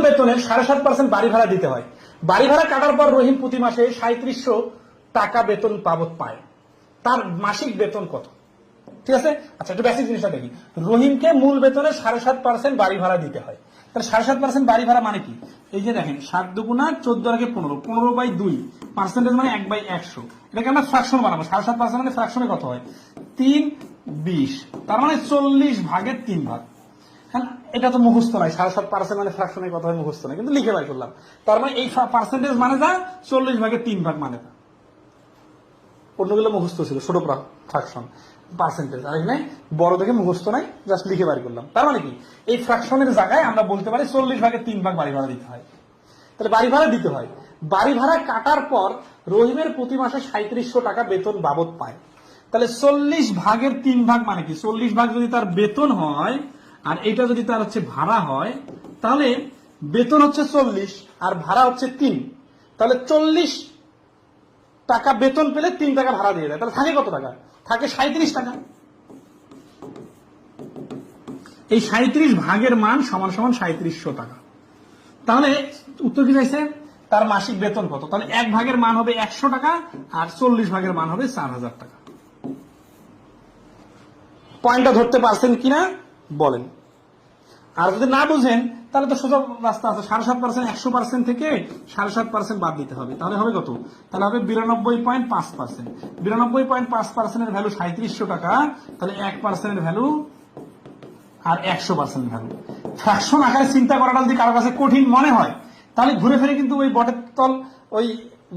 বেতনের 7.5% বাড়ি ভাড়া দিতে হয়। বাড়ি ভাড়া কাটার পর রহিম প্রতি মাসে 3700 টাকা বেতন বাবদ পায়। তার মাসিক বেতন কত? ঠিক আছে, আচ্ছা একটু বেসিক জিনিসটা দেখি। রহিমকে মূল বেতনের 7.5% বাড়ি ভাড়া দিতে হয়। তাহলে 7.5% বাড়ি ভাড়া মানে কি? এই যে দেখেন 7 দুগুণা 14 আগে 15, 15/2 পার্সেন্টেজ মানে 1/100। এটাকে আমরা ফ্র্যাকশন বানাবো। 7.5% মানে ফ্র্যাকশনে কত হয়? 3/20, তার মানে 40 ভাগের 3 ভাগ। হ্যাঁ, এটা তো মুখস্থ নাই। 7.5% মানে ফ্র্যাকশনে কত হয় মুখস্থ নাই, কিন্তু লিখে বাই করলাম। তার মানে এই পার্সেন্টেজ মানে যা, 40 ভাগের 3 ভাগ মানে তা। অন্যগুলো মুখস্থ ছিল, ছোট ফ্র্যাকশন পার্সেন্টেজ, আর এখানে বড় দেখে মুখস্থ নাই, জাস্ট লিখে বাড়ি করলাম। তার মানে কি, এই ফ্র্যাকশনের জায়গায় আমরা বলতে পারি 40 ভাগের 3 ভাগ বাড়ি ভাড়া দিতে হয়। তাহলে বাড়ি ভাড়া দিতে হয়। বাড়ি ভাড়া কাটার পর রহিমের প্রতি মাসে 3700 টাকা বেতন বাবদ পায়। তাহলে 40 ভাগের 3 ভাগ মানে কি? 40 ভাগ যদি তার বেতন হয় আর এটা যদি তার হচ্ছে ভাড়া হয়, তাহলে বেতন হচ্ছে 40 আর ভাড়া হচ্ছে 3। তাহলে 40 টাকা বেতন পেলে 3 টাকা ভাড়া দিয়ে দেয়। তাহলে থাকে কত টাকা? থাকে 37 টাকা। এই 37 ভাগের মান সমান সমান 3700 টাকা। তাহলে উত্তর কি চাইছে? তার মাসিক বেতন কত? তাহলে 1 ভাগের মান হবে 100 টাকা আর 40 ভাগের মান হবে 4000 টাকা। পয়েন্টটা ধরতে পারছেন কিনা বলেন। আর যদি না বুঝেন তাহলে তো সোজা রাস্তা আছে। 7.5% 100% থেকে 7.5% বাদ দিতে হবে। তাহলে হবে কত? তাহলে হবে 92.5%। 92.5% এর ভ্যালু 3700 টাকা। তাহলে 1% এর ভ্যালু আর 100% ভ্যালু। ফ্র্যাকশন আকারে চিন্তা করাটা যদি কারো কাছে কঠিন মনে হয়, তাহলে ঘুরে ফিরে কিন্তু ওই বটের তল ওই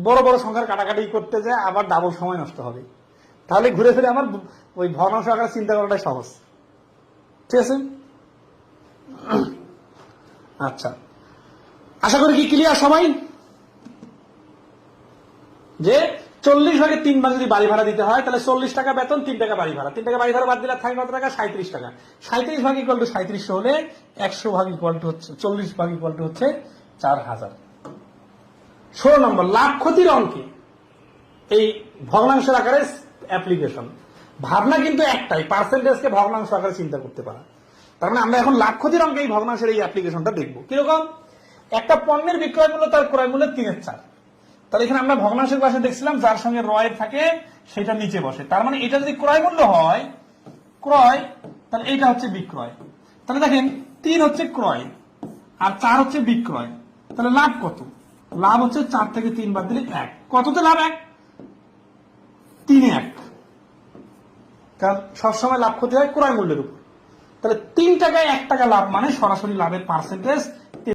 বড় বড় সংখ্যার কাটাকাটি করতে যায়, আবার ডাবল সময় নষ্ট হবে। তাহলে ঘুরে ফিরে আমার ওই ভগ্নাংশ আকারে চিন্তা করাটাই সহজ। ঠিক আছে, আচ্ছা আশা করি কি ক্লিয়ার সবাই? যে 40 ভাগের 3 ভাগ যদি বাড়ি ভাড়া দিতে হয়, তাহলে 40 টাকা বেতন, 3 টাকা বাড়ি ভাড়া। 3 টাকা বাড়ি ভাড়া বাদ দিলে থাকে কত টাকা? 37 টাকা। 37 ভাগ ইকুয়াল টু 3700 হলে 100 ভাগ ইকুয়াল টু হচ্ছে 40 ভাগ ইকুয়াল টু হচ্ছে 4000। 16 নম্বর লাভ ক্ষতির অঙ্কে এই ভগ্নাংশের আকারে অ্যাপ্লিকেশন। ভাবনা কিন্তু একটাই, পার্সেন্টেজকে ভগ্নাংশ আকারে চিন্তা করতে পারা। তার মানে আমরা এখন লাভ ক্ষতির অঙ্কে এই ভগ্নাংশের এই অ্যাপ্লিকেশনটা দেখবো। কিরকম? একটা পণ্যের বিক্রয় মূল্য তার ক্রয় মূল্যের 3/4। তাহলে এখানে আমরা ভগ্নাংশের পাশে দেখছিলাম যার সঙ্গে রয় থাকে সেটা নিচে বসে। তার মানে এটা যদি ক্রয় মূল্য হয়, ক্রয়, তাহলে এটা হচ্ছে বিক্রয়। তাহলে দেখেন 3 হচ্ছে ক্রয় আর 4 হচ্ছে বিক্রয়। তাহলে লাভ কত? লাভ হচ্ছে 4 থেকে 3 বাদ দিলে 1। কততে লাভ? 1। 3-1। কারণ সবসময় লাভ ক্ষতি হয় ক্রয় মূল্যের উপর। তাহলে 3 টাকায় 1 টাকা লাভ মানে সরাসরি লাভের পার্সেন্টেজ